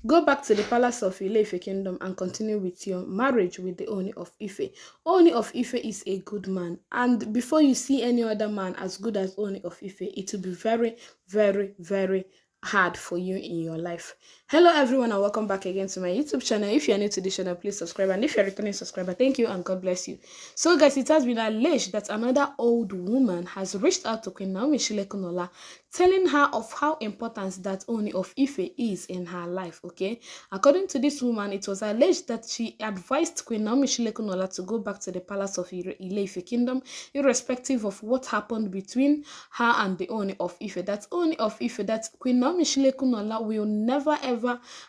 Go back to the palace of Ile-Ife kingdom and continue with your marriage with the Ooni of Ife. Ooni of Ife is a good man, and before you see any other man as good as Ooni of Ife, it will be very, very, very hard for you in your life. Hello everyone and welcome back again to my YouTube channel. If you are new to this channel, please subscribe, and if you're a returning subscriber, thank you and God bless you. So guys, it has been alleged that another old woman has reached out to Queen Naomi Shilekunola, telling her of how important that Ooni of Ife is in her life. Okay, according to this woman, it was alleged that she advised Queen Naomi Shilekunola to go back to the palace of Ile-Ife kingdom, irrespective of what happened between her and the Ooni of Ife. That Ooni of Ife, that Queen Naomi Shilekunola will never ever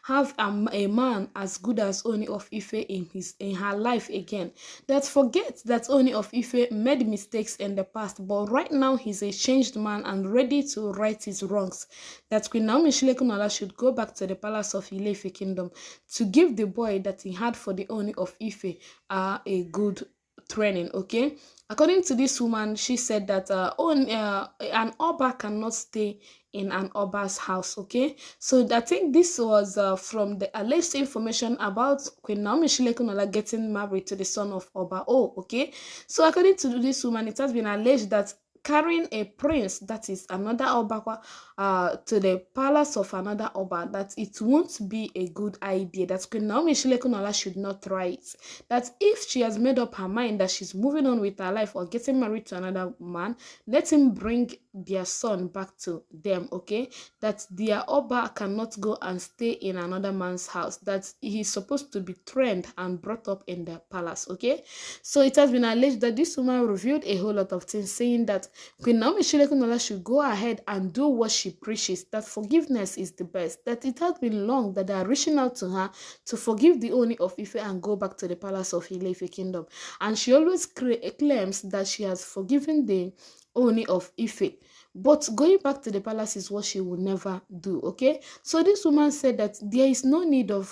have a man as good as Ooni of Ife in her life again. That forget that Ooni of Ife made mistakes in the past, but right now he's a changed man and ready to right his wrongs. That Queen Naomi Shilekunola should go back to the palace of Ile-Ife kingdom to give the boy that he had for the Ooni of Ife a good training. Okay, according to this woman, she said that an Oba cannot stay in an Oba's house. Okay, so I think this was from the alleged information about Queen Naomi Shilekunola getting married to the son of Oba. Oh, okay, so according to this woman, it has been alleged that carrying a prince, that is another Oba, to the palace of another Oba, that it won't be a good idea. That Queen Naomi Shilekunola should not try it. That if she has made up her mind that she's moving on with her life or getting married to another man, let him bring their son back to them. Okay, that their Oba cannot go and stay in another man's house, that he's supposed to be trained and brought up in the palace. Okay, so it has been alleged that this woman revealed a whole lot of things, saying that Queen Naomi Shilekunola should go ahead and do what she preaches, that forgiveness is the best, that it has been long that they are reaching out to her to forgive the Ooni of Ife and go back to the palace of Ile-Ife kingdom. And she always claims that she has forgiven the Ooni of Ife, but going back to the palace is what she will never do. Okay, so this woman said that there is no need of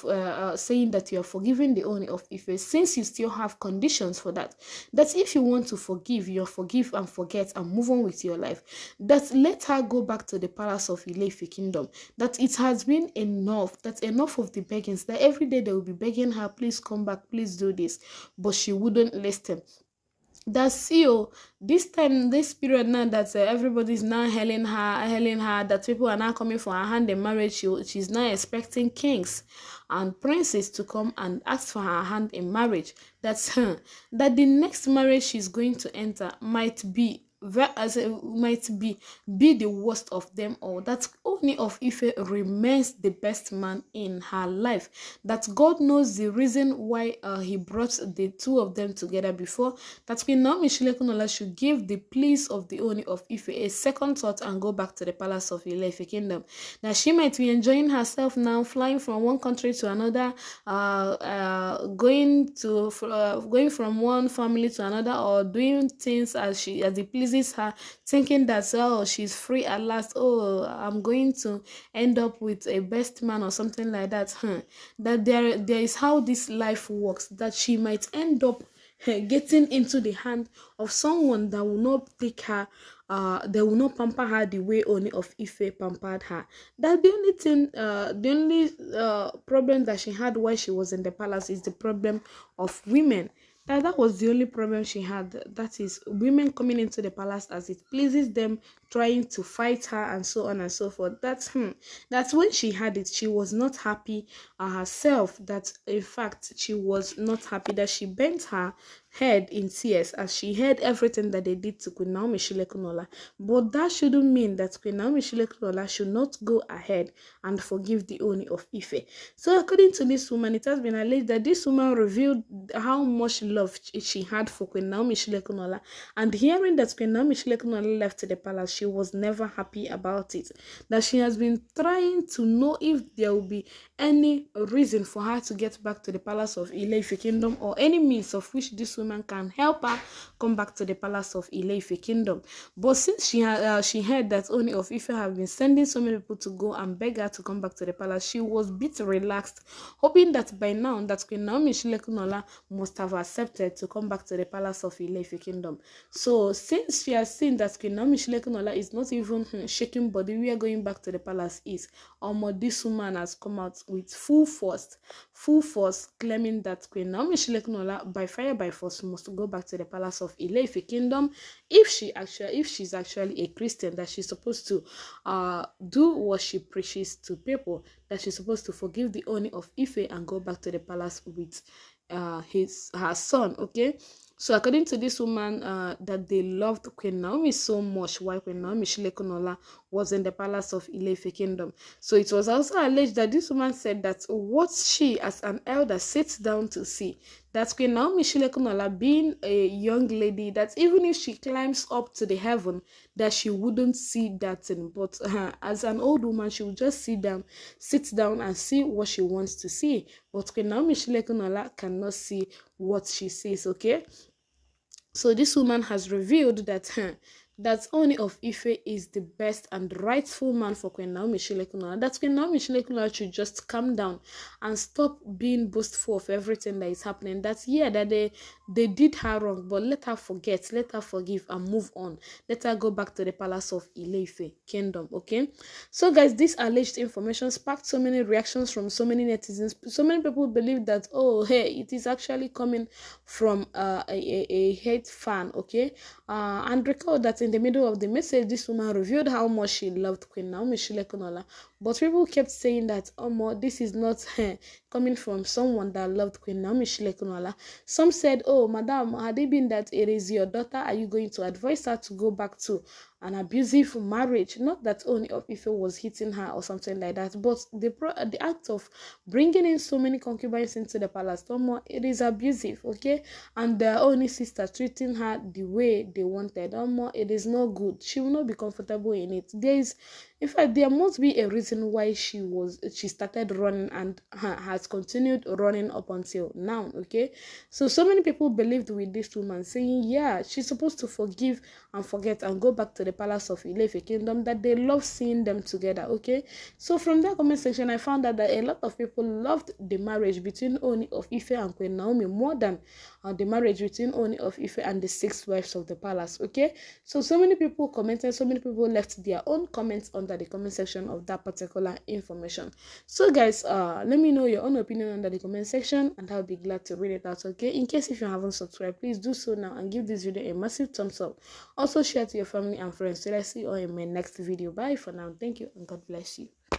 saying that you are forgiving the Ooni of Ife, since you still have conditions for that. That if you want to forgive, you forgive and forget and move on with your life. That let her go back to the palace of Ile-Ife kingdom. That it has been enough. That enough of the beggings. That every day they will be begging her, please come back, please do this, but she wouldn't listen. That CEO, this time, this period now that everybody's now hailing her, that people are now coming for her hand in marriage, she's now expecting kings and princes to come and ask for her hand in marriage. That's her. That the next marriage she's going to enter might be the worst of them all. That Ooni of Ife remains the best man in her life. That God knows the reason why he brought the two of them together before. That Queen Naomi Shilekunola should give the pleas of the Ooni of Ife a second thought and go back to the palace of Ile-Ife kingdom. That she might be enjoying herself now, flying from one country to another, going from one family to another, or doing things as it pleases her, thinking that, oh, she's free at last, oh, I'm going to end up with a best man or something like that. That there is how this life works, that she might end up getting into the hand of someone that will not take her, they will not pamper her the way Ooni of Ife pampered her. That the only thing, the only problem that she had while she was in the palace is the problem of women. That was the only problem she had. That is women coming into the palace as it pleases them, trying to fight her and so on and so forth. That's when she had it, she was not happy herself. That in fact she was not happy, that she bent her head in tears as she heard everything that they did to Queen Naomi Shilekunola. But that shouldn't mean that Queen Naomi Shilekunola should not go ahead and forgive the Ooni of Ife. So according to this woman, it has been alleged that this woman revealed how much love she had for Queen Naomi Shilekunola, and hearing that Queen Naomi Shilekunola left the palace, she was never happy about it. That she has been trying to know if there will be any reason for her to get back to the palace of Ile-Ife kingdom, or any means of which this woman can help her come back to the palace of Ile-Ife kingdom. But since she heard that Ooni of Ife have been sending so many people to go and beg her to come back to the palace, she was a bit relaxed, hoping that by now that Queen Naomi Shilekunola must have accepted to come back to the palace of Ile-Ife kingdom. So since she has seen that Queen Naomi Shilekunola is not even shaking body, we are going back to the palace is this woman has come out with full force claiming that Queen Naomi Shilekunola by fire by force must go back to the palace of Ile-Ife kingdom if she's actually a Christian, that she's supposed to do what she preaches to people, that she's supposed to forgive the Ooni of Ife and go back to the palace with her son. Okay, so according to this woman, that they loved Queen Naomi so much while Queen Naomi Shilekunola was in the palace of Ile-Ife kingdom. So it was also alleged that this woman said that what she as an elder sits down to see, that Queen Naomi Shilekunola, being a young lady, that even if she climbs up to the heaven, that she wouldn't see that thing. But as an old woman, she would just sit down and see what she wants to see. But Queen Naomi Shilekunola cannot see what she sees. Okay, so this woman has revealed that that Ooni of Ife is the best and rightful man for Queen Naomi Shilekunola. That Queen Naomi Shilekunola should just calm down and stop being boastful of everything that is happening. That that they did her wrong, but let her forget, let her forgive and move on. Let her go back to the palace of Ile-Ife kingdom. Okay, so guys, this alleged information sparked so many reactions from so many netizens. So many people believe that, oh hey, it is actually coming from a hate fan. Okay, and recall that in the middle of the message, this woman revealed how much she loved Queen Naomi Shilekunola. But people kept saying that, this is not coming from someone that loved Queen Naomi Shilekunola. Some said, oh, madam, had it been that it is your daughter, are you going to advise her to go back to an abusive marriage? Not that Ooni of Ife was hitting her or something like that, but the act of bringing in so many concubines into the palace, it is abusive. Okay, and the Ooni sister treating her the way they wanted, it is not good. She will not be comfortable in it. In fact, there must be a reason why she started running and has continued running up until now. Okay, so many people believed with this woman, saying, yeah, she's supposed to forgive and forget and go back to the palace of Ile-Ife kingdom, that they love seeing them together. Okay, so from that comment section, I found out that a lot of people loved the marriage between Ooni of Ife and Queen Naomi more than the marriage between Ooni of Ife and the 6 wives of the palace. Okay, so many people commented, so many people left their own comments under the comment section of that particular information. So guys, let me know your own opinion under the comment section and I'll be glad to read it out. Okay, in case if you haven't subscribed, please do so now and give this video a massive thumbs up. Also share to your family and friends. So let's see you all in my next video. Bye for now. Thank you and God bless you.